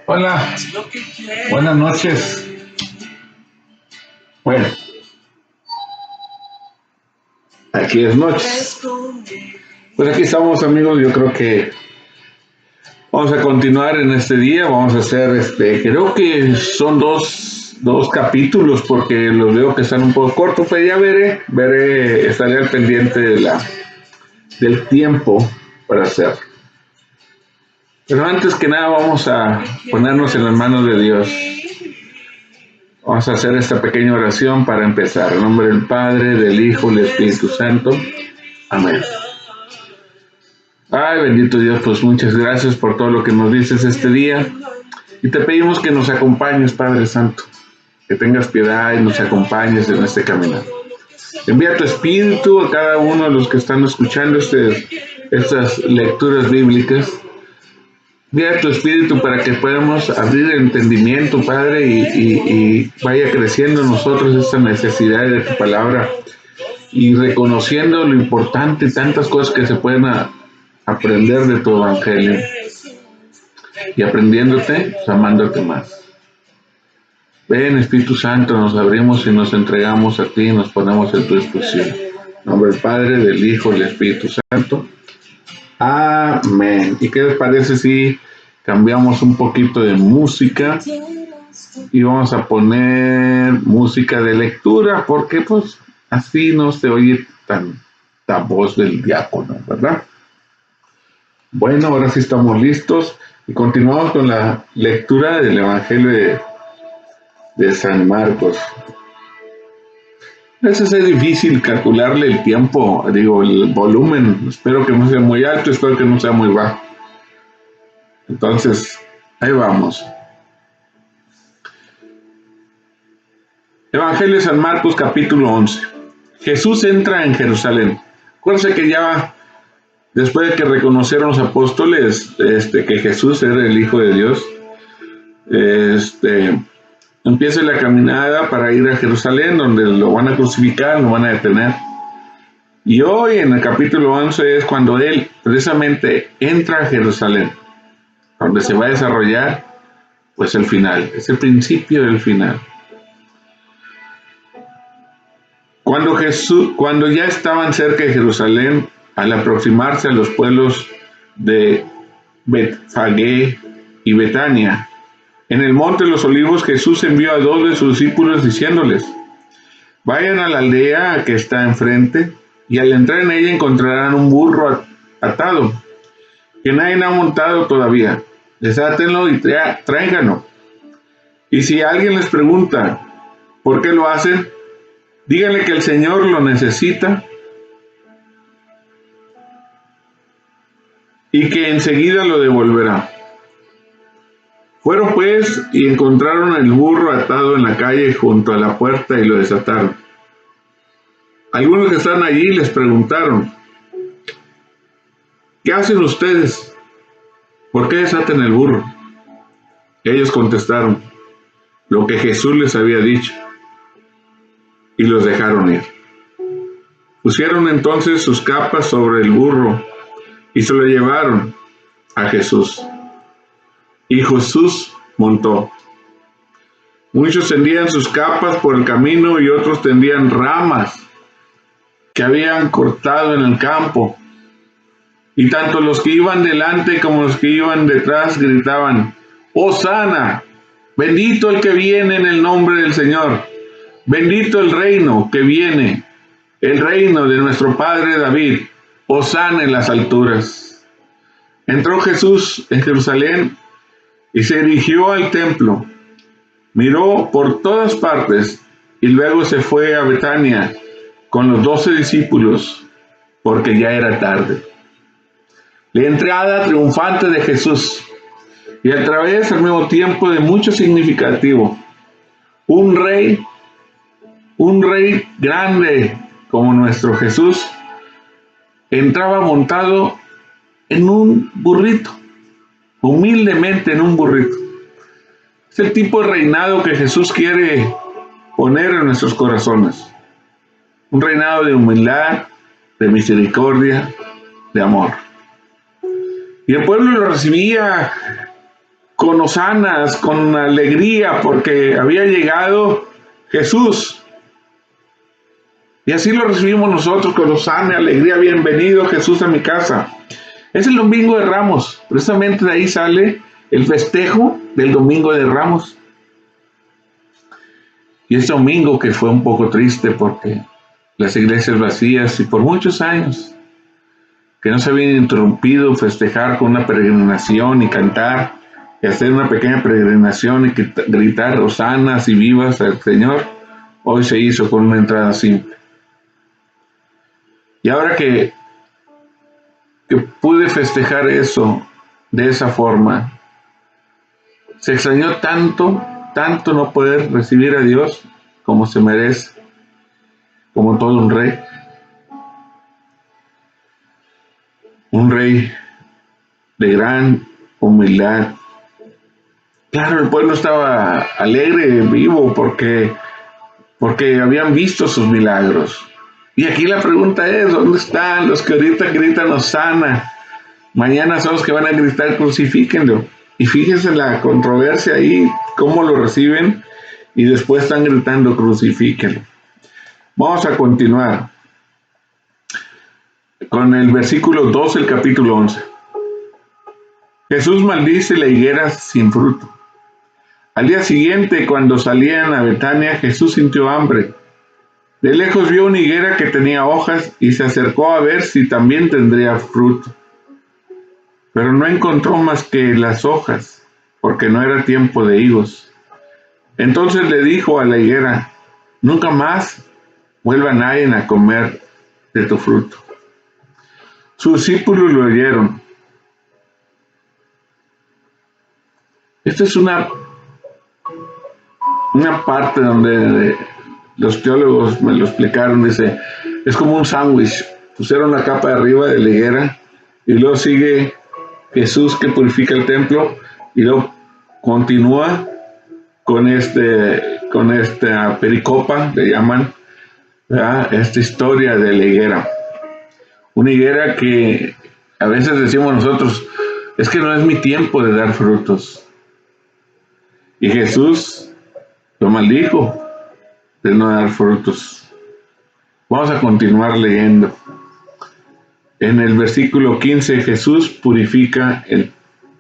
Hola, buenas noches. Bueno, aquí es noches. Pues aquí estamos, amigos. Yo creo que vamos a continuar en este día. Vamos a hacer creo que son dos capítulos porque los veo que están un poco cortos, pero ya estaré al pendiente del tiempo para hacerlo. Pero antes que nada vamos a ponernos en las manos de Dios. Vamos a hacer esta pequeña oración para empezar. En nombre del Padre, del Hijo y del Espíritu Santo. Amén. Ay, bendito Dios, pues muchas gracias por todo lo que nos dices este día. Y te pedimos que nos acompañes, Padre Santo. Que tengas piedad y nos acompañes en este camino. Envía tu Espíritu a cada uno de los que están escuchando estas lecturas bíblicas. Envía tu Espíritu para que podamos abrir el entendimiento, Padre, y vaya creciendo en nosotros esta necesidad de tu palabra y reconociendo lo importante y tantas cosas que se pueden aprender de tu evangelio y aprendiéndote, pues, amándote más. Ven, Espíritu Santo, nos abrimos y nos entregamos a ti y nos ponemos en tu disposición. En nombre del Padre, del Hijo y del Espíritu Santo. Amén. ¿Y qué les parece si cambiamos un poquito de música y vamos a poner música de lectura? Porque pues así no se oye la voz del diácono, ¿verdad? Bueno, ahora sí estamos listos y continuamos con la lectura del Evangelio de San Marcos. Es difícil calcularle el tiempo, el volumen. Espero que no sea muy alto, espero que no sea muy bajo. Entonces, ahí vamos. Evangelio de San Marcos, capítulo 11. Jesús entra en Jerusalén. Acuérdense que ya después de que reconocieron los apóstoles que Jesús era el Hijo de Dios, empieza la caminada para ir a Jerusalén, donde lo van a crucificar, lo van a detener. Y hoy en el capítulo 11 es cuando él precisamente entra a Jerusalén, donde se va a desarrollar pues el final, es el principio del final. Cuando ya estaban cerca de Jerusalén, al aproximarse a los pueblos de Betfagé y Betania, en el monte de los olivos, Jesús envió a 2 de sus discípulos diciéndoles: vayan a la aldea que está enfrente, y al entrar en ella encontrarán un burro atado, que nadie ha montado todavía. Desátenlo y tráiganlo. Y si alguien les pregunta por qué lo hacen, díganle que el Señor lo necesita y que enseguida lo devolverá. Fueron pues y encontraron el burro atado en la calle junto a la puerta y lo desataron. Algunos que estaban allí les preguntaron: ¿qué hacen ustedes? ¿Por qué desatan el burro? Ellos contestaron lo que Jesús les había dicho y los dejaron ir. Pusieron entonces sus capas sobre el burro y se lo llevaron a Jesús. Y Jesús montó. Muchos tendían sus capas por el camino y otros tendían ramas que habían cortado en el campo. Y tanto los que iban delante como los que iban detrás gritaban: ¡Hosana! Bendito el que viene en el nombre del Señor. Bendito el reino que viene, el reino de nuestro padre David. Hosana en las alturas. Entró Jesús en Jerusalén y se dirigió al templo. Miró por todas partes y luego se fue a Betania con los 12 discípulos, porque ya era tarde. La entrada triunfante de Jesús, y a través al mismo tiempo de mucho significativo. Un rey grande como nuestro Jesús, entraba montado en un burrito, humildemente en un burrito. Es el tipo de reinado que Jesús quiere poner en nuestros corazones. Un reinado de humildad, de misericordia, de amor. Y el pueblo lo recibía con hosanas, con alegría, porque había llegado Jesús. Y así lo recibimos nosotros con hosana, alegría, bienvenido Jesús a mi casa. Es el Domingo de Ramos, precisamente de ahí sale el festejo del Domingo de Ramos. Y este domingo que fue un poco triste porque las iglesias vacías y por muchos años que no se habían interrumpido festejar con una peregrinación y cantar y hacer una pequeña peregrinación y gritar hosanas y vivas al Señor, hoy se hizo con una entrada simple. Y ahora que pude festejar eso de esa forma, se extrañó tanto no poder recibir a Dios como se merece, como todo un rey. Un rey de gran humildad. Claro, el pueblo estaba alegre, vivo, porque habían visto sus milagros. Y aquí la pregunta es, ¿dónde están los que ahorita gritan hosana? Mañana son los que van a gritar crucifíquenlo. Y fíjense la controversia ahí, cómo lo reciben, y después están gritando crucifíquenlo. Vamos a continuar con el versículo 2 del capítulo 11. Jesús maldice la higuera sin fruto. Al día siguiente, cuando salían a Betania, Jesús sintió hambre. De lejos vio una higuera que tenía hojas y se acercó a ver si también tendría fruto. Pero no encontró más que las hojas, porque no era tiempo de higos. Entonces le dijo a la higuera, nunca más vuelva nadie a comer de tu fruto. Sus discípulos lo oyeron. Esta es una parte donde los teólogos me lo explicaron, dice, es como un sándwich. Pusieron la capa de arriba de la higuera y luego sigue Jesús que purifica el templo y luego continúa con esta pericopa, le llaman, ¿verdad? Esta historia de la higuera. Una higuera que a veces decimos nosotros, es que no es mi tiempo de dar frutos. Y Jesús lo maldijo de no dar frutos. Vamos a continuar leyendo. En el versículo 15, Jesús purifica el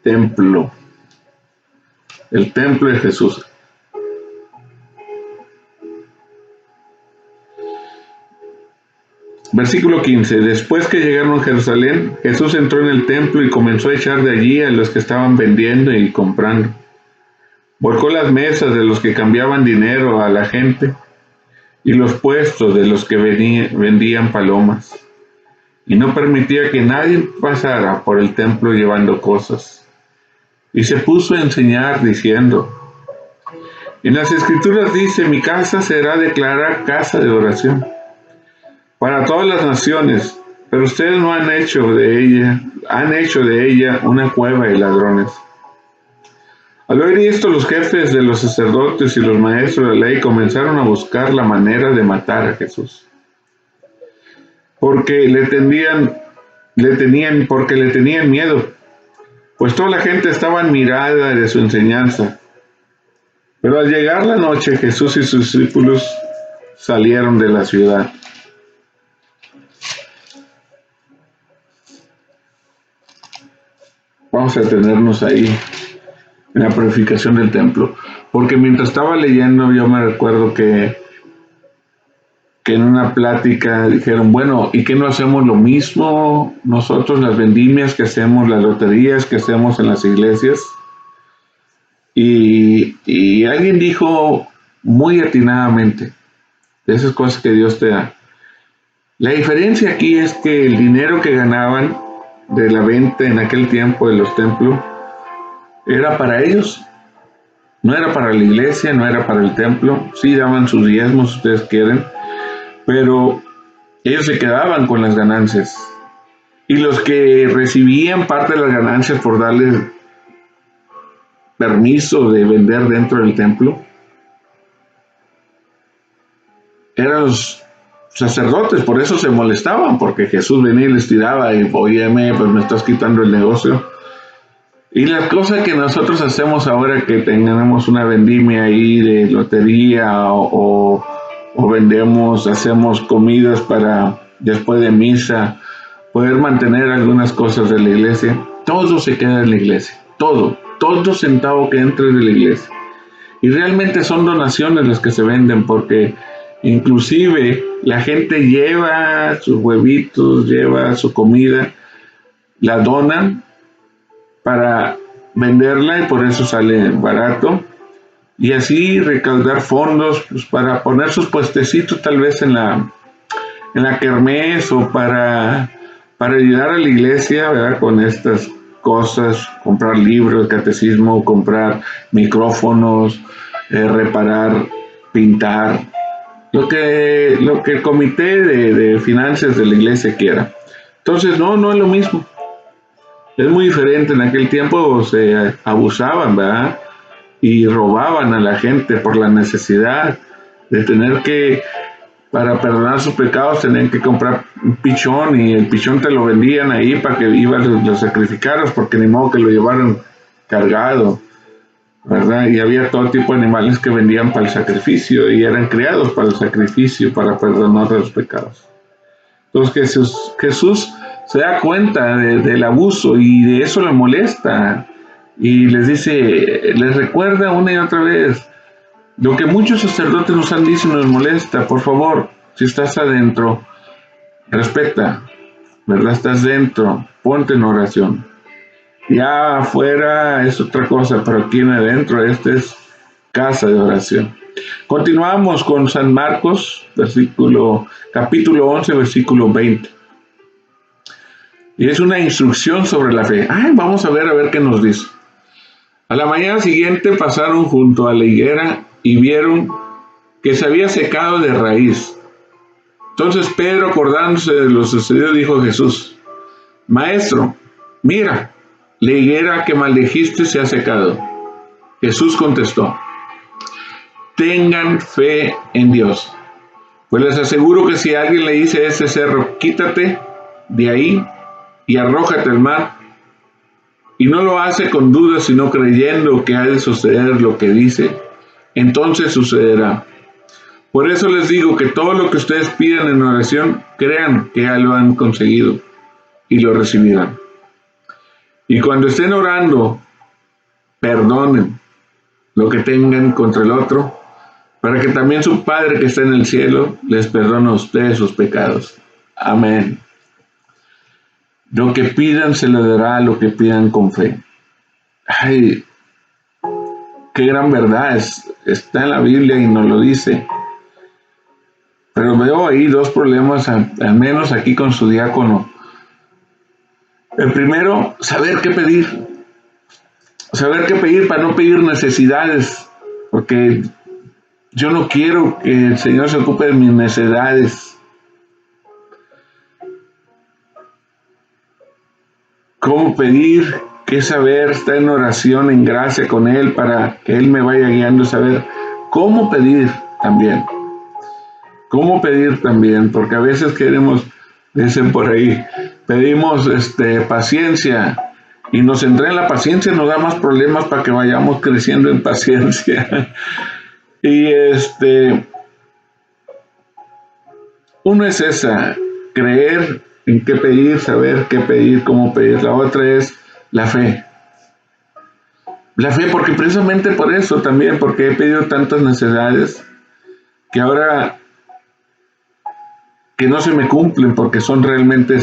templo de Jesús. Versículo 15. Después que llegaron a Jerusalén, Jesús entró en el templo y comenzó a echar de allí a los que estaban vendiendo y comprando. Volcó las mesas de los que cambiaban dinero a la gente y los puestos de los que vendían palomas. Y no permitía que nadie pasara por el templo llevando cosas. Y se puso a enseñar diciendo, en las Escrituras dice, mi casa será declarada casa de oración para todas las naciones, pero ustedes no han hecho de ella una cueva de ladrones. Al oír esto, los jefes de los sacerdotes y los maestros de la ley comenzaron a buscar la manera de matar a Jesús, porque le tenían miedo, pues toda la gente estaba admirada de su enseñanza. Pero al llegar la noche, Jesús y sus discípulos salieron de la ciudad. Vamos a detenernos ahí en la purificación del templo, porque mientras estaba leyendo yo me recuerdo que en una plática dijeron, bueno, ¿y qué no hacemos lo mismo nosotros, las vendimias que hacemos, las loterías que hacemos en las iglesias? Y alguien dijo muy atinadamente, de esas cosas que Dios te da, la diferencia aquí es que el dinero que ganaban de la venta en aquel tiempo de los templos era para ellos, no era para la iglesia, no era para el templo. Sí daban sus diezmos si ustedes quieren, pero ellos se quedaban con las ganancias. Y los que recibían parte de las ganancias por darles permiso de vender dentro del templo eran los sacerdotes. Por eso se molestaban, porque Jesús venía y les tiraba y, óyeme, pues me estás quitando el negocio. Y las cosas que nosotros hacemos ahora que tenemos una vendimia ahí de lotería o vendemos, hacemos comidas para después de misa, poder mantener algunas cosas de la iglesia, todo se queda en la iglesia, todo centavo que entre de la iglesia. Y realmente son donaciones las que se venden, porque inclusive la gente lleva sus huevitos, lleva su comida, la donan para venderla y por eso sale barato. Y así recaudar fondos pues, para poner sus puestecitos tal vez en la kermés o para ayudar a la iglesia, ¿verdad? Con estas cosas, comprar libros de catecismo, comprar micrófonos, reparar, pintar, lo que el comité de finanzas de la iglesia quiera. Entonces, no es lo mismo. Es muy diferente. En aquel tiempo se abusaban, ¿verdad? Y robaban a la gente por la necesidad de tener que, para perdonar sus pecados, tenían que comprar un pichón y el pichón te lo vendían ahí para que lo sacrificaras, porque ni modo que lo llevaran cargado, ¿verdad? Y había todo tipo de animales que vendían para el sacrificio y eran criados para el sacrificio, para perdonar los pecados. Entonces Jesús se da cuenta del abuso y de eso le molesta y les dice, les recuerda una y otra vez lo que muchos sacerdotes nos han dicho y nos molesta. Por favor, si estás adentro, respeta, ¿verdad? Estás dentro, ponte en oración. Ya afuera es otra cosa, pero aquí en adentro esta es casa de oración. Continuamos con San Marcos, capítulo 11, versículo 20. Y es una instrucción sobre la fe. Vamos a ver qué nos dice. A la mañana siguiente pasaron junto a la higuera y vieron que se había secado de raíz. Entonces Pedro, acordándose de lo sucedido, dijo a Jesús: Maestro, mira, la higuera que maldijiste se ha secado. Jesús contestó: tengan fe en Dios. Pues les aseguro que si alguien le dice a ese cerro, quítate de ahí y arrójate al mar, y no lo hace con dudas, sino creyendo que ha de suceder lo que dice, entonces sucederá. Por eso les digo que todo lo que ustedes pidan en oración, crean que ya lo han conseguido y lo recibirán. Y cuando estén orando, perdonen lo que tengan contra el otro, para que también su Padre que está en el cielo les perdone a ustedes sus pecados. Amén. Lo que pidan se les dará, lo que pidan con fe. Ay, qué gran verdad está en la Biblia y nos lo dice. Pero veo ahí dos problemas, al menos aquí con su diácono. El primero, saber qué pedir. Saber qué pedir para no pedir necesidades, porque yo no quiero que el Señor se ocupe de mis necesidades. ¿Cómo pedir? ¿Qué saber? Estar en oración, en gracia con Él, para que Él me vaya guiando a saber cómo pedir también. ¿Cómo pedir también? Porque a veces queremos, dicen por ahí, pedimos paciencia, y nos entra en la paciencia, nos da más problemas para que vayamos creciendo en paciencia. Y uno es esa, creer en qué pedir, saber qué pedir, cómo pedir. La otra es la fe. La fe, porque precisamente por eso también, porque he pedido tantas necesidades que ahora que no se me cumplen porque son realmente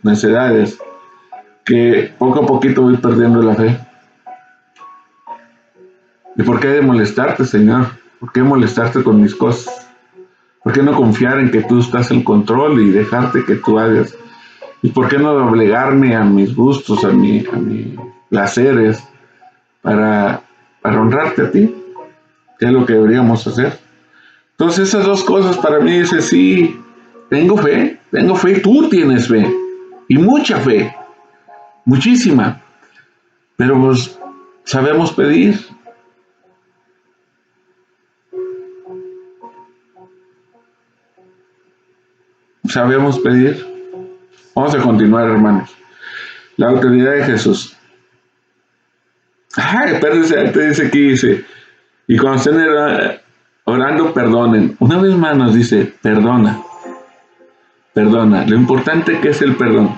necesidades, que poco a poquito voy perdiendo la fe. ¿Y por qué he de molestarte, Señor? ¿Por qué molestarte con mis cosas? ¿Por qué no confiar en que tú estás en control y dejarte que tú hagas? ¿Y por qué no doblegarme a mis gustos, a mis placeres, para honrarte a ti? ¿Qué es lo que deberíamos hacer? Entonces esas dos cosas para mí dice, sí, tengo fe, tú tienes fe, y mucha fe, muchísima, pero pues sabemos pedir. Sabemos pedir. Vamos a continuar, hermanos. La autoridad de Jesús. Espérense, te dice aquí, dice, y cuando estén orando, perdonen. Una vez más nos dice, perdona, perdona. Lo importante que es el perdón.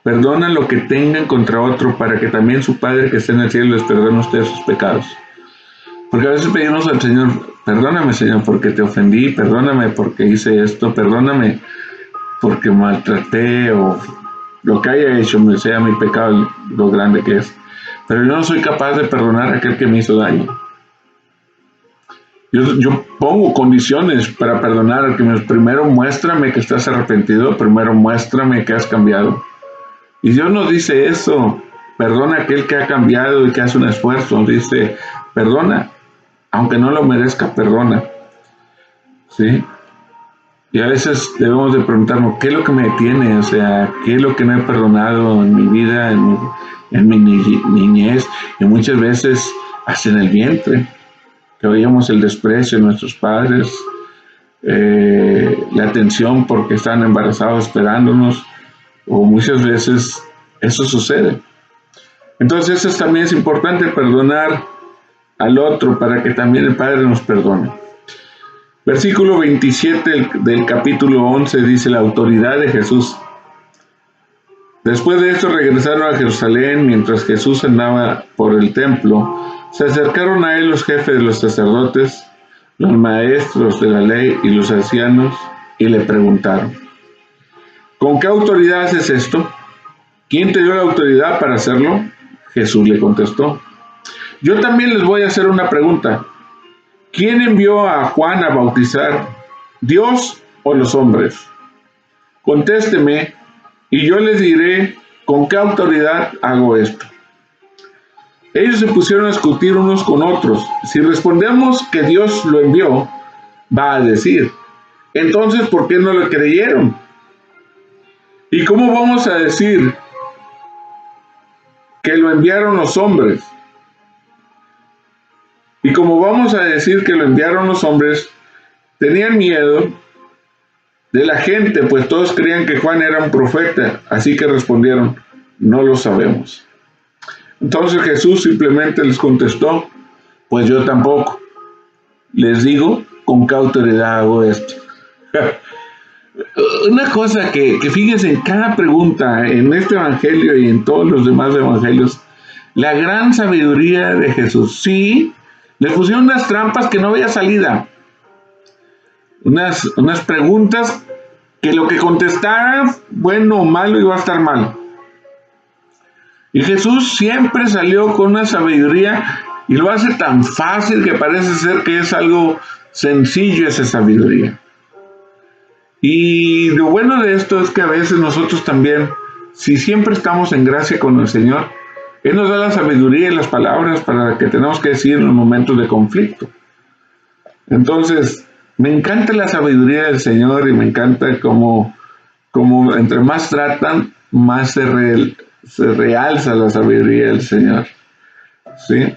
Perdona lo que tengan contra otro para que también su Padre que está en el cielo les perdone a ustedes sus pecados. Porque a veces pedimos al Señor, perdóname Señor porque te ofendí, perdóname porque hice esto, perdóname porque maltraté o lo que haya hecho, sea mi pecado lo grande que es. Pero yo no soy capaz de perdonar a aquel que me hizo daño. Yo pongo condiciones para perdonar al que primero muéstrame que estás arrepentido, primero muéstrame que has cambiado. Y Dios nos dice eso, perdona a aquel que ha cambiado y que hace un esfuerzo, nos dice, perdona, aunque no lo merezca, perdona. ¿Sí? Y a veces debemos de preguntarnos, ¿qué es lo que me detiene? O sea, ¿qué es lo que no he perdonado en mi vida, en mi niñez? Y muchas veces hasta en el vientre, que oíamos el desprecio de nuestros padres, la atención porque están embarazados esperándonos, o muchas veces eso sucede. Entonces eso también es importante, perdonar al otro para que también el Padre nos perdone. Versículo 27 del capítulo 11 dice la autoridad de Jesús. Después de esto regresaron a Jerusalén. Mientras Jesús andaba por el templo, se acercaron a él los jefes de los sacerdotes, los maestros de la ley y los ancianos, y le preguntaron, ¿con qué autoridad haces esto? ¿Quién te dio la autoridad para hacerlo? Jesús le contestó, yo también les voy a hacer una pregunta. ¿Quién envió a Juan a bautizar, Dios o los hombres? Contésteme y yo les diré con qué autoridad hago esto. Ellos se pusieron a discutir unos con otros. Si respondemos que Dios lo envió, va a decir, entonces, ¿por qué no le creyeron? ¿Y cómo vamos a decir que lo enviaron los hombres? Y como vamos a decir que lo enviaron los hombres, tenían miedo de la gente, pues todos creían que Juan era un profeta, así que respondieron, no lo sabemos. Entonces Jesús simplemente les contestó, pues yo tampoco. Les digo, con qué autoridad hago esto. Una cosa que fíjense en cada pregunta, en este evangelio y en todos los demás evangelios, la gran sabiduría de Jesús. Sí, le pusieron unas trampas que no había salida. Unas preguntas que lo que contestara, bueno o malo, iba a estar mal. Y Jesús siempre salió con una sabiduría y lo hace tan fácil que parece ser que es algo sencillo esa sabiduría. Y lo bueno de esto es que a veces nosotros también, si siempre estamos en gracia con el Señor, Él nos da la sabiduría y las palabras para que tenemos que decir en los momentos de conflicto. Entonces, me encanta la sabiduría del Señor y me encanta cómo entre más tratan, más se realza la sabiduría del Señor. ¿Sí?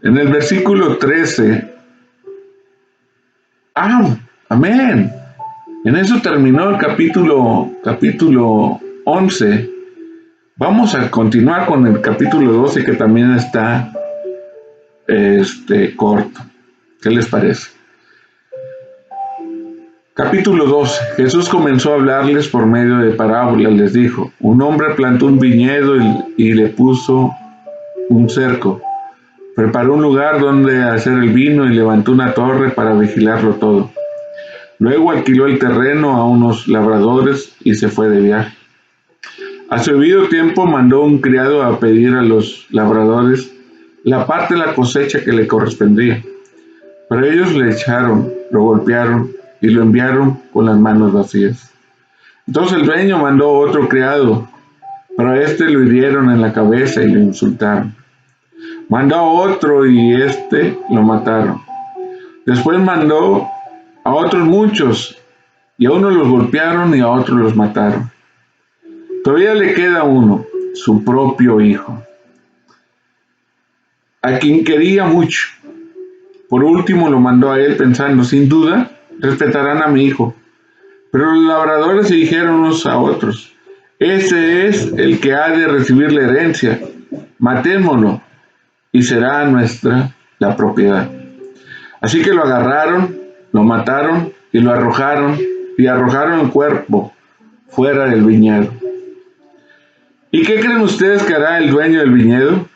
En el versículo 13, amén. En eso terminó el capítulo 11. Vamos a continuar con el capítulo 12, que también está corto. ¿Qué les parece? Capítulo 12. Jesús comenzó a hablarles por medio de parábolas. Les dijo, un hombre plantó un viñedo y le puso un cerco. Preparó un lugar donde hacer el vino y levantó una torre para vigilarlo todo. Luego alquiló el terreno a unos labradores y se fue de viaje. A su debido tiempo mandó un criado a pedir a los labradores la parte de la cosecha que le correspondía. Pero ellos le echaron, lo golpearon y lo enviaron con las manos vacías. Entonces el dueño mandó otro criado, pero a este lo hirieron en la cabeza y lo insultaron. Mandó a otro y lo mataron. Después mandó a otros muchos, y a unos los golpearon y a otros los mataron. Todavía le queda uno, su propio hijo, a quien quería mucho. Por último lo mandó a él pensando, sin duda, respetarán a mi hijo. Pero los labradores se dijeron unos a otros, ese es el que ha de recibir la herencia. matémoslo, y será nuestra la propiedad. Así que lo agarraron, lo mataron y lo arrojaron, y arrojaron el cuerpo fuera del viñedo. ¿Y qué creen ustedes que hará el dueño del viñedo?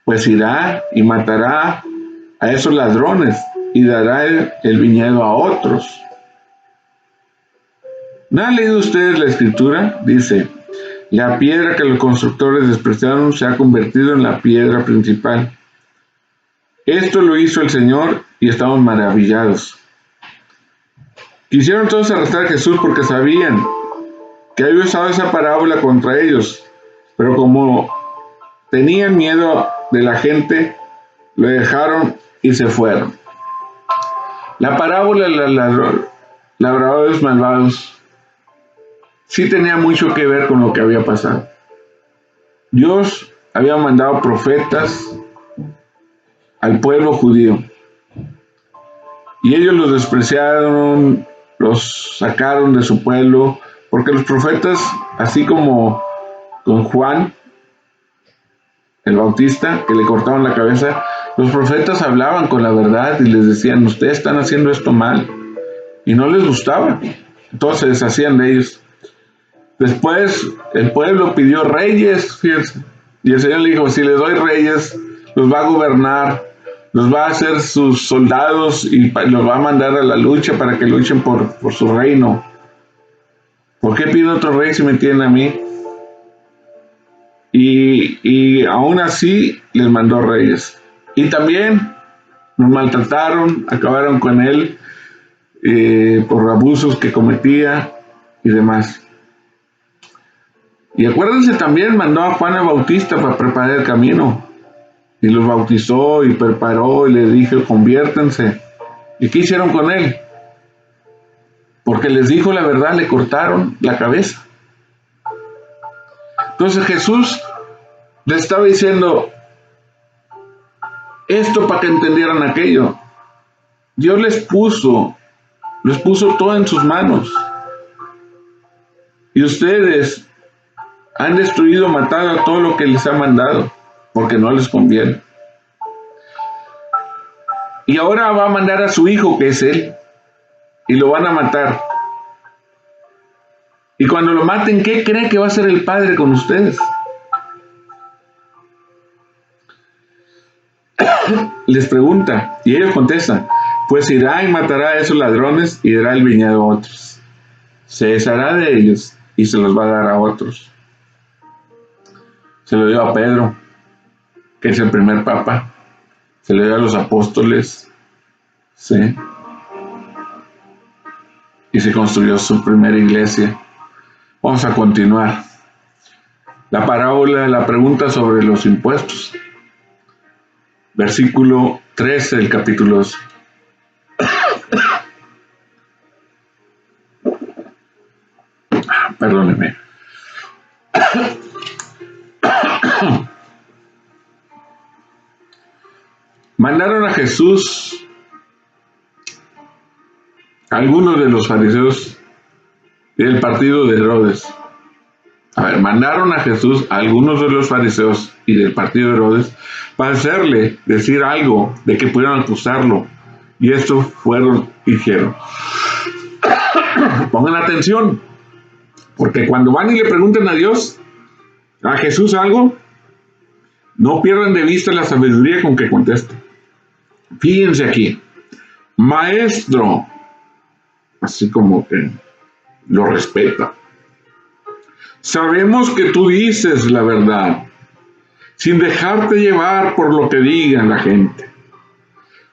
Pues irá y matará a esos ladrones y dará el viñedo a otros. ¿No han leído ustedes la escritura? Dice, la piedra que los constructores despreciaron se ha convertido en la piedra principal. Esto lo hizo el Señor y estamos maravillados. Quisieron todos arrestar a Jesús porque sabían que había usado esa parábola contra ellos, pero como tenían miedo de la gente, lo dejaron y se fueron. La parábola de los labradores malvados sí tenía mucho que ver con lo que había pasado. Dios había mandado profetas al pueblo judío y ellos los despreciaron, los sacaron de su pueblo, porque los profetas, así como con Juan el Bautista, que le cortaban la cabeza, los profetas hablaban con la verdad y les decían, ustedes están haciendo esto mal, y no les gustaba, entonces se deshacían de ellos. Después el pueblo pidió reyes, fíjense, y el Señor le dijo, si les doy reyes, los va a gobernar, los va a hacer sus soldados y los va a mandar a la lucha para que luchen por su reino. ¿Por qué piden otro rey si me tienen a mí? Y aún así les mandó reyes. Y también nos maltrataron, acabaron con él por abusos que cometía y demás. Y acuérdense también, mandó a Juan el Bautista para preparar el camino. Y los bautizó y preparó y les dijo, conviértense. ¿Y qué hicieron con él? Porque les dijo la verdad, le cortaron la cabeza. Entonces Jesús les estaba diciendo esto para que entendieran aquello. Dios les puso todo en sus manos. Y ustedes han destruido, matado a todo lo que les ha mandado, porque no les conviene. Y ahora va a mandar a su hijo, que es él, y lo van a matar. Y cuando lo maten, ¿qué cree que va a hacer el Padre con ustedes? Les pregunta, y ellos contestan, pues irá y matará a esos ladrones y dará el viñedo a otros. Se deshará de ellos y se los va a dar a otros. Se lo dio a Pedro, que es el primer papa. Se lo dio a los apóstoles. ¿Sí? Y se construyó su primera iglesia. Vamos a continuar. La parábola, la pregunta sobre los impuestos. Versículo 13 del capítulo 12. Perdóneme. Mandaron a Jesús algunos de los fariseos del partido de Herodes. Mandaron a Jesús a algunos de los fariseos y del partido de Herodes para hacerle decir algo de que pudieran acusarlo. Y esto fueron y dijeron. Pongan atención, porque cuando van y le preguntan a Dios, a Jesús algo, no pierdan de vista la sabiduría con que contesta. Fíjense aquí, maestro, así como que lo respeta. Sabemos que tú dices la verdad, sin dejarte llevar por lo que diga la gente.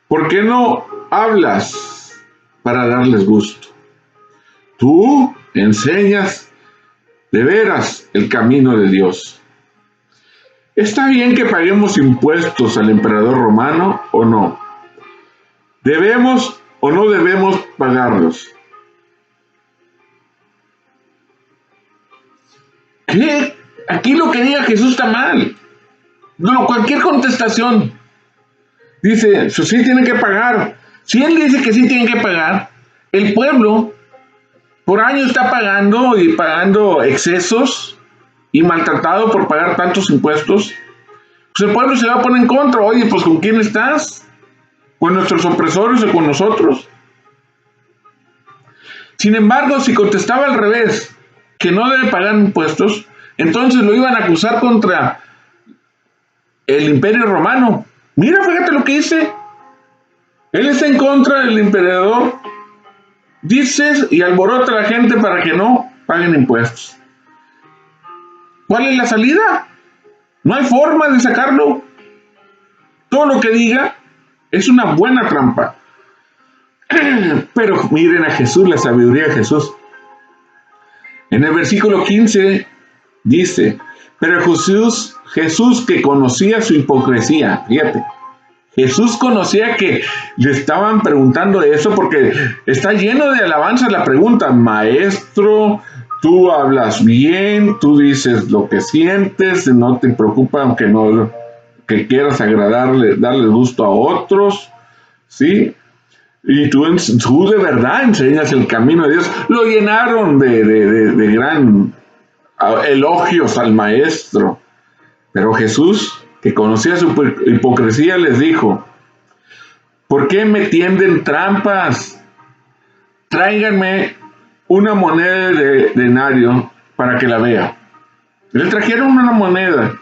¿Por qué no hablas para darles gusto? Tú enseñas de veras el camino de Dios. ¿Está bien que paguemos impuestos al emperador romano o no? ¿Debemos o no debemos pagarlos? ¿Qué? Aquí lo que diga Jesús está mal. No, cualquier contestación. Dice, sí tienen que pagar. Si él dice que sí tienen que pagar, el pueblo por año está pagando excesos y maltratado por pagar tantos impuestos. Pues el pueblo se va a poner en contra. Oye, pues ¿con quién estás? ¿Con nuestros opresores o con nosotros? Sin embargo, si contestaba al revés, que no debe pagar impuestos, entonces lo iban a acusar contra el Imperio Romano. Mira, fíjate lo que dice. Él está en contra del emperador. Dices y alborota a la gente para que no paguen impuestos. ¿Cuál es la salida? No hay forma de sacarlo. Todo lo que diga es una buena trampa. Pero miren a Jesús, la sabiduría de Jesús. En el versículo 15 dice, pero Jesús que conocía su hipocresía, fíjate, Jesús conocía que le estaban preguntando eso porque está lleno de alabanzas la pregunta, maestro, tú hablas bien, tú dices lo que sientes, no te preocupa aunque no que quieras agradarle, darle gusto a otros, ¿sí? Y tú de verdad enseñas el camino de Dios. Lo llenaron de gran elogios al maestro. Pero Jesús, que conocía su hipocresía, les dijo, ¿por qué me tienden trampas? Tráiganme una moneda de denario para que la vea. Le trajeron una moneda.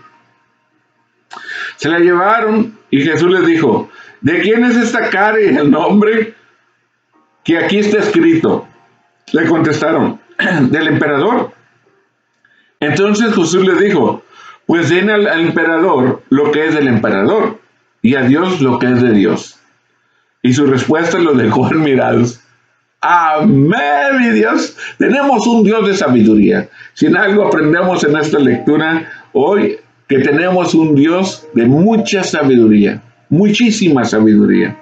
Se la llevaron y Jesús les dijo, ¿de quién es esta cara y el nombre que aquí está escrito? Le contestaron, del emperador. Entonces Jesús les dijo, pues den al emperador lo que es del emperador y a Dios lo que es de Dios. Y su respuesta los dejó admirados. Amén, mi Dios. Tenemos un Dios de sabiduría. Si en algo aprendemos en esta lectura hoy, que tenemos un Dios de mucha sabiduría, muchísima sabiduría.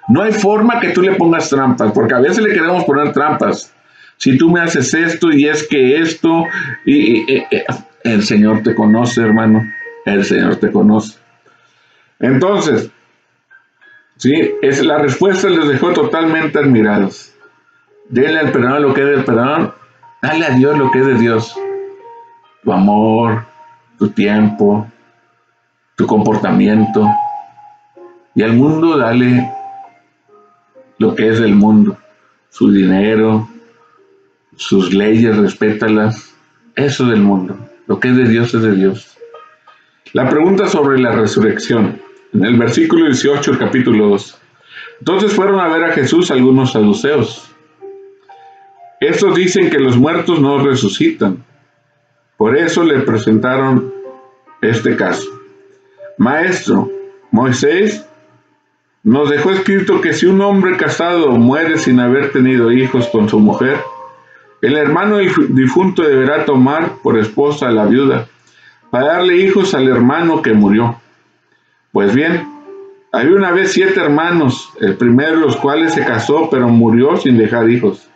No hay forma que tú le pongas trampas, porque a veces le queremos poner trampas. Si tú me haces esto y es que esto, el Señor te conoce, hermano. El Señor te conoce. Entonces, sí, es la respuesta les dejó totalmente admirados. Dele al perdón lo que es del perdón, dale a Dios lo que es de Dios. Tu amor, tu tiempo, tu comportamiento. Y al mundo dale lo que es del mundo. Su dinero, sus leyes, respétalas. Eso del mundo. Lo que es de Dios es de Dios. La pregunta sobre la resurrección. En el versículo 18, capítulo 2. Entonces fueron a ver a Jesús algunos saduceos. Estos dicen que los muertos no resucitan. Por eso le presentaron este caso. Maestro, Moisés nos dejó escrito que si un hombre casado muere sin haber tenido hijos con su mujer, el hermano difunto deberá tomar por esposa a la viuda para darle hijos al hermano que murió. Pues bien, había una vez 7 hermanos, el primero de los cuales se casó pero murió sin dejar hijos.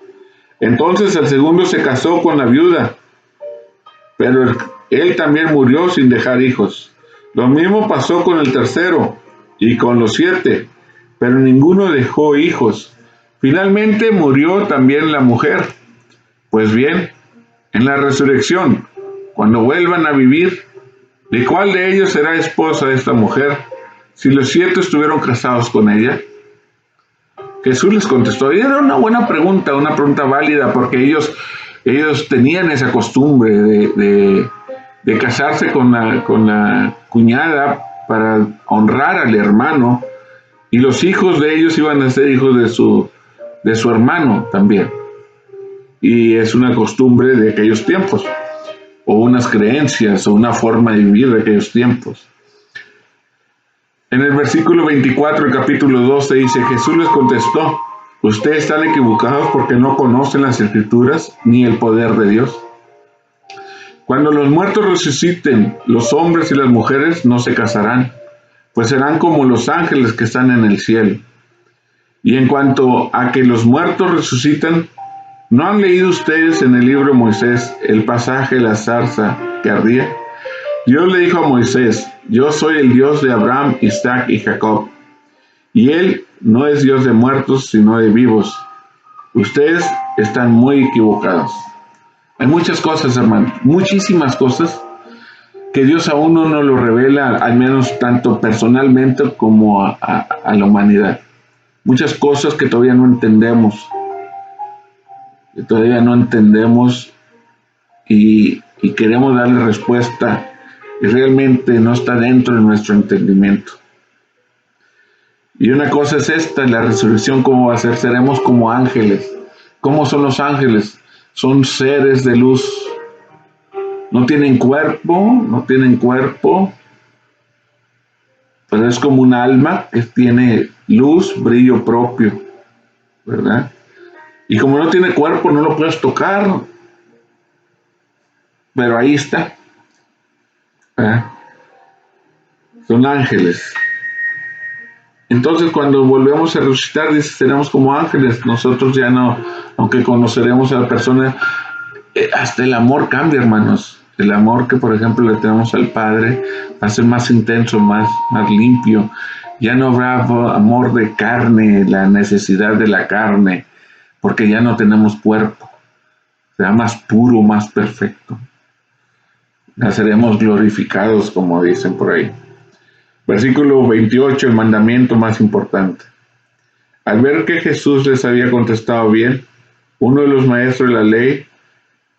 Entonces el segundo se casó con la viuda, pero él también murió sin dejar hijos. Lo mismo pasó con el tercero y con los 7, pero ninguno dejó hijos. Finalmente murió también la mujer. Pues bien, en la resurrección, cuando vuelvan a vivir, ¿de cuál de ellos será esposa de esta mujer, si los 7 estuvieron casados con ella? Jesús les contestó, y era una buena pregunta, una pregunta válida, porque ellos tenían esa costumbre de casarse con la cuñada para honrar al hermano, y los hijos de ellos iban a ser hijos de su hermano también. Y es una costumbre de aquellos tiempos, o unas creencias, o una forma de vivir de aquellos tiempos. En el versículo 24 del capítulo 12 dice, Jesús les contestó, ustedes están equivocados porque no conocen las Escrituras ni el poder de Dios. Cuando los muertos resuciten, los hombres y las mujeres no se casarán, pues serán como los ángeles que están en el cielo. Y en cuanto a que los muertos resucitan, ¿no han leído ustedes en el libro de Moisés el pasaje de la zarza que ardía? Dios le dijo a Moisés, yo soy el Dios de Abraham, Isaac y Jacob. Y él no es Dios de muertos, sino de vivos. Ustedes están muy equivocados. Hay muchas cosas, hermano, muchísimas cosas que Dios aún no nos lo revela, al menos tanto personalmente como a la humanidad. Muchas cosas que todavía no entendemos, y queremos darle respuesta y realmente no está dentro de nuestro entendimiento. Y una cosa es esta, la resurrección, ¿cómo va a ser? Seremos como ángeles. ¿Cómo son los ángeles? Son seres de luz. No tienen cuerpo, pero es como un alma que tiene luz, brillo propio, ¿verdad? Y como no tiene cuerpo, no lo puedes tocar, pero ahí está, ¿verdad? Son ángeles. Entonces, cuando volvemos a resucitar, dice, seremos como ángeles. Nosotros ya no, aunque conoceremos a la persona, hasta el amor cambia, hermanos. El amor que, por ejemplo, le tenemos al Padre va a ser más intenso, más limpio. Ya no habrá amor de carne, la necesidad de la carne, porque ya no tenemos cuerpo. Será más puro, más perfecto. Ya seremos glorificados, como dicen por ahí. Versículo 28, el mandamiento más importante. Al ver que Jesús les había contestado bien, uno de los maestros de la ley,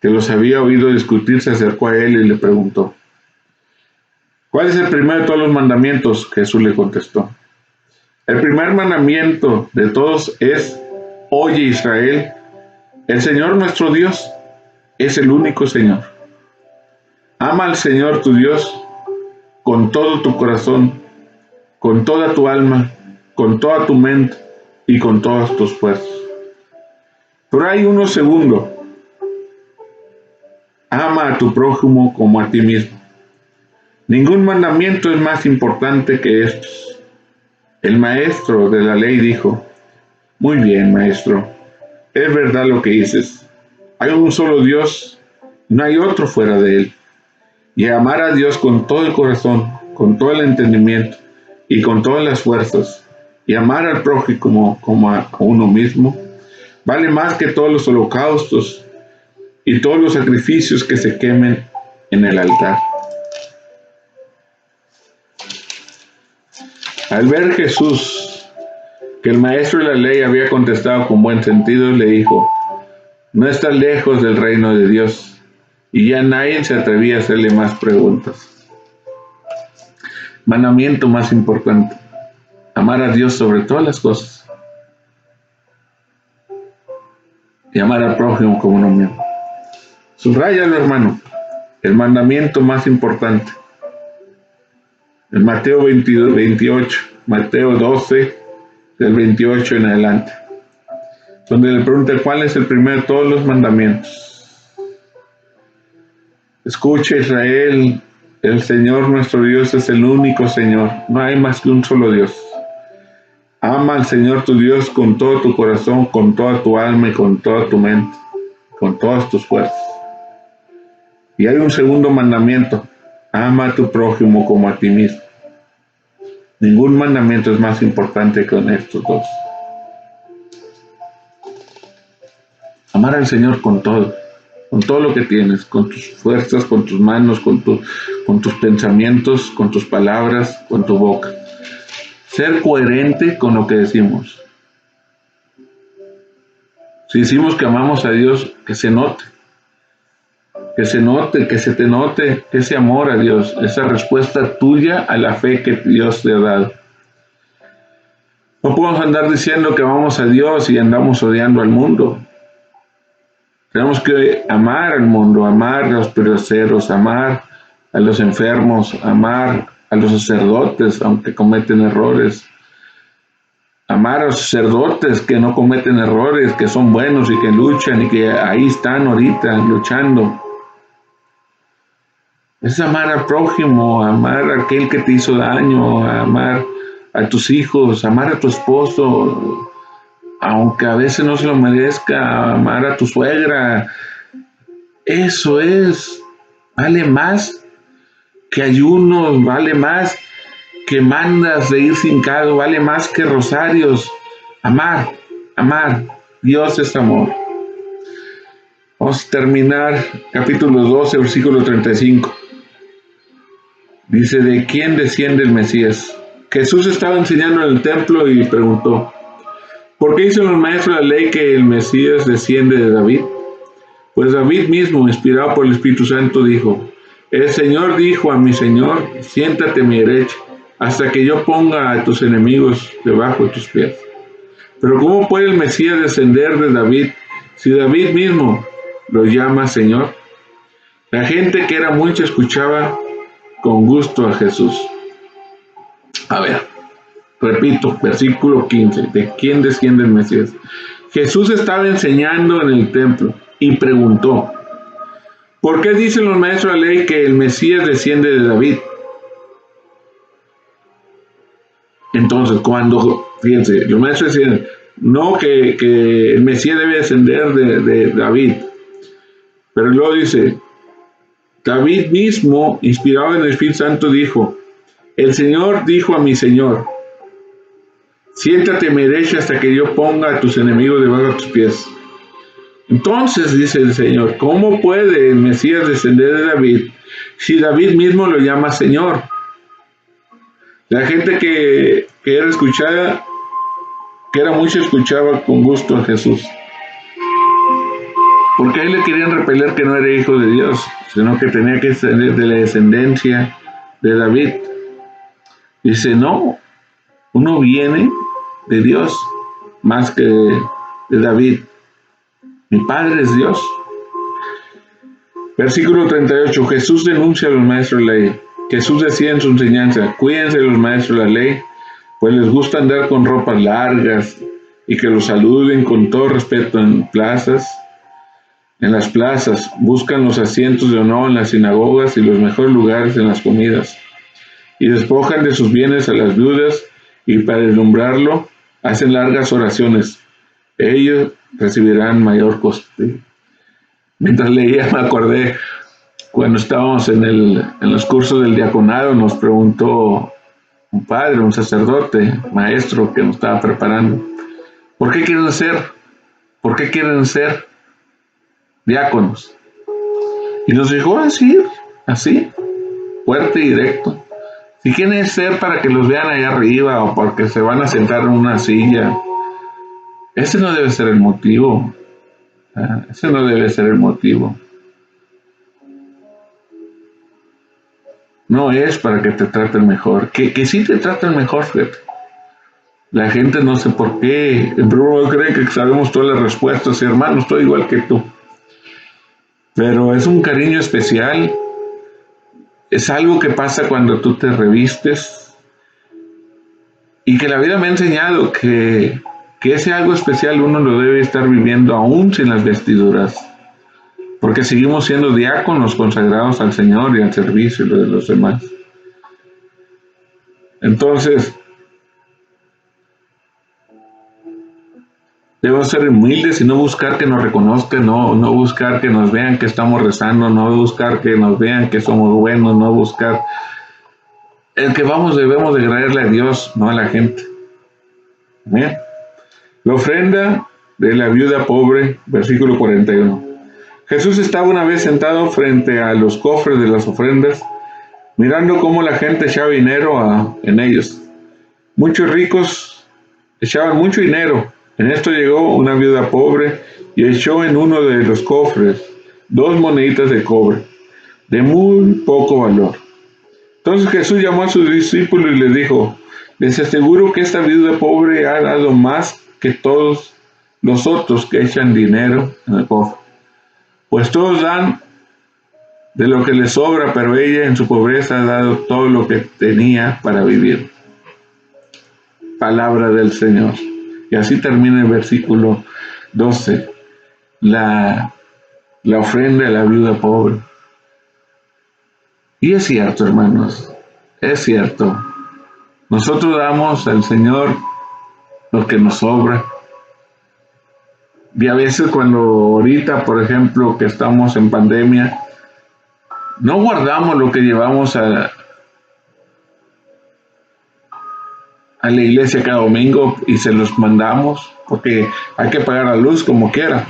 que los había oído discutir, se acercó a él y le preguntó: ¿cuál es el primero de todos los mandamientos? Jesús le contestó: el primer mandamiento de todos es: oye, Israel, el Señor nuestro Dios es el único Señor. Ama al Señor tu Dios con todo tu corazón, con toda tu alma, con toda tu mente y con todas tus fuerzas. Pero hay uno segundo: ama a tu prójimo como a ti mismo. Ningún mandamiento es más importante que estos. El maestro de la ley dijo: muy bien, maestro, es verdad lo que dices. Hay un solo Dios, no hay otro fuera de él. Y amar a Dios con todo el corazón, con todo el entendimiento y con todas las fuerzas, y amar al prójimo como a uno mismo, vale más que todos los holocaustos y todos los sacrificios que se quemen en el altar. Al ver Jesús que el maestro de la ley había contestado con buen sentido, le dijo: no estás lejos del reino de Dios. Y ya nadie se atrevía a hacerle más preguntas. Mandamiento más importante: amar a Dios sobre todas las cosas y amar al prójimo como uno mismo. Subráyalo, hermano. El mandamiento más importante. En Mateo 28, Mateo 12, del 28 en adelante, donde le pregunta cuál es el primero de todos los mandamientos. Escucha, Israel, el Señor nuestro Dios es el único Señor, no hay más que un solo Dios. Ama al Señor tu Dios con todo tu corazón, con toda tu alma y con toda tu mente, con todas tus fuerzas. Y hay un segundo mandamiento: ama a tu prójimo como a ti mismo. Ningún mandamiento es más importante que estos dos. Amar al Señor con todo lo que tienes, con tus fuerzas, con tus manos, con tus pensamientos, con tus palabras, con tu boca. Ser coherente con lo que decimos. Si decimos que amamos a Dios, que se note, que se te note ese amor a Dios, esa respuesta tuya a la fe que Dios te ha dado. No podemos andar diciendo que amamos a Dios y andamos odiando al mundo. Tenemos que amar al mundo, amar a los perezosos, amar a los enfermos, amar a los sacerdotes, aunque cometen errores. Amar a los sacerdotes que no cometen errores, que son buenos y que luchan y que ahí están ahorita luchando. Es amar al prójimo, amar a aquel que te hizo daño, amar a tus hijos, amar a tu esposo, aunque a veces no se lo merezca, amar a tu suegra. Eso vale más que ayunos, vale más que mandas de ir hincado, vale más que rosarios. Amar. Dios es amor. Vamos a terminar capítulo 12, versículo 35. Dice, ¿de quién desciende el Mesías? Jesús estaba enseñando en el templo y preguntó, ¿por qué dicen los maestros de la ley que el Mesías desciende de David? Pues David mismo, inspirado por el Espíritu Santo, dijo, el Señor dijo a mi Señor, siéntate a mi derecha, hasta que yo ponga a tus enemigos debajo de tus pies. Pero ¿cómo puede el Mesías descender de David si David mismo lo llama Señor? La gente, que era mucha, escuchaba con gusto a Jesús. A ver, repito, versículo 15, ¿de quién desciende el Mesías? Jesús estaba enseñando en el templo y preguntó, ¿por qué dicen los maestros de la ley que el Mesías desciende de David? Entonces, fíjense, los maestros decían, no que el Mesías debe descender de David, pero luego dice, David mismo, inspirado en el Espíritu Santo, dijo, el Señor dijo a mi Señor, siéntate a mi derecha hasta que yo ponga a tus enemigos debajo de tus pies. Entonces, dice el Señor, ¿cómo puede el Mesías descender de David si David mismo lo llama Señor? La gente que era escuchada, que era mucho, escuchaba con gusto a Jesús. Porque ahí le querían repeler que no era hijo de Dios, sino que tenía que ser de la descendencia de David. Dice, no, uno viene de Dios más que de David. Mi padre es Dios. Versículo 38. Jesús denuncia a los maestros de la ley. Jesús decía en su enseñanza, cuídense de los maestros de la ley, pues les gusta andar con ropas largas y que los saluden con todo respeto en las plazas, buscan los asientos de honor en las sinagogas y los mejores lugares en las comidas, y despojan de sus bienes a las viudas, y para deslumbrarlo hacen largas oraciones. Ellos recibirán mayor coste. Mientras leía me acordé cuando estábamos en los cursos del diaconado, nos preguntó un padre, un sacerdote, maestro que nos estaba preparando, ¿por qué quieren ser diáconos? Y nos dijo así, fuerte y directo. Si quieren ser para que los vean allá arriba o porque se van a sentar en una silla, ese no debe ser el motivo. Ese no debe ser el motivo. No es para que te traten mejor. Que sí te traten mejor, fíjate. La gente no sé por qué. En primer lugar cree que sabemos todas las respuestas. Hermano, estoy igual que tú. Pero es un cariño especial. Es algo que pasa cuando tú te revistes. Y que la vida me ha enseñado que ese algo especial uno lo debe estar viviendo aún sin las vestiduras. Porque seguimos siendo diáconos consagrados al Señor y al servicio de los demás. Entonces, debemos ser humildes y no buscar que nos reconozcan, no buscar que nos vean que estamos rezando, no buscar que nos vean que somos buenos, no buscar. El que debemos de creerle a Dios, no a la gente. ¿Bien? La ofrenda de la viuda pobre, versículo 41. Jesús estaba una vez sentado frente a los cofres de las ofrendas, mirando cómo la gente echaba dinero en ellos. Muchos ricos echaban mucho dinero. En esto llegó una viuda pobre y echó en uno de los cofres 2 moneditas de cobre, de muy poco valor. Entonces Jesús llamó a sus discípulos y les dijo, les aseguro que esta viuda pobre ha dado más que todos los otros que echan dinero en el cofre. Pues todos dan de lo que les sobra, pero ella en su pobreza ha dado todo lo que tenía para vivir. Palabra del Señor. Y así termina el versículo 12. La ofrenda de la viuda pobre. Y es cierto, hermanos, es cierto. Nosotros damos al Señor lo que nos sobra. Y a veces cuando ahorita, por ejemplo, que estamos en pandemia, no guardamos lo que llevamos a la iglesia cada domingo y se los mandamos, porque hay que pagar la luz como quiera.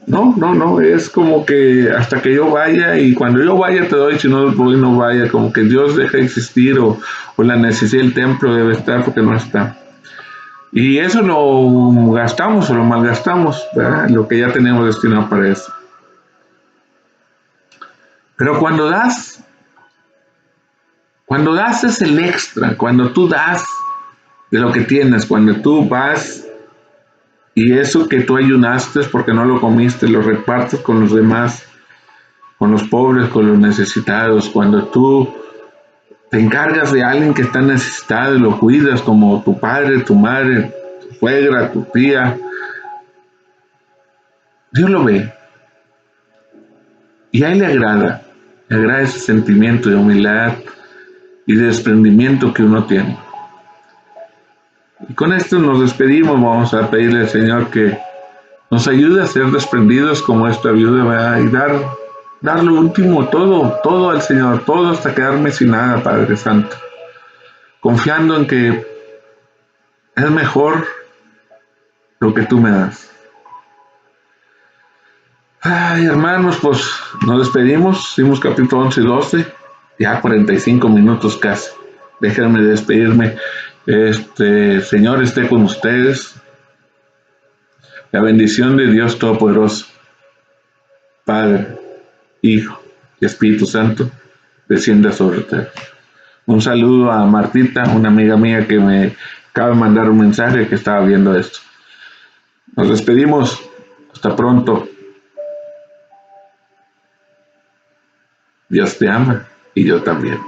No, es como que hasta que yo vaya, y cuando yo vaya te doy, si no voy no vaya, como que Dios deja de existir, o la necesidad del templo debe estar porque no está. Y eso lo gastamos o lo malgastamos, ¿verdad? Lo que ya tenemos destinado para eso. Pero cuando das es el extra, cuando tú das de lo que tienes, cuando tú vas y eso que tú ayunaste porque no lo comiste, lo repartes con los demás, con los pobres, con los necesitados, cuando tú te encargas de alguien que está necesitado y lo cuidas como tu padre, tu madre, tu suegra, tu tía, Dios lo ve y a Él le agrada ese sentimiento de humildad y de desprendimiento que uno tiene. Y con esto nos despedimos, vamos a pedirle al Señor que nos ayude a ser desprendidos como esta viuda, ¿verdad? Y dar lo último, todo al Señor, todo hasta quedarme sin nada, Padre Santo, confiando en que es mejor lo que tú me das. Ay, hermanos, pues nos despedimos, hicimos capítulo 11 y 12, ya 45 minutos casi. Déjenme despedirme. Señor esté con ustedes. La bendición de Dios Todopoderoso, Padre, Hijo y Espíritu Santo, descienda sobre ustedes. Un saludo a Martita, una amiga mía que me acaba de mandar un mensaje que estaba viendo esto. Nos despedimos. Hasta pronto. Dios te ama y yo también.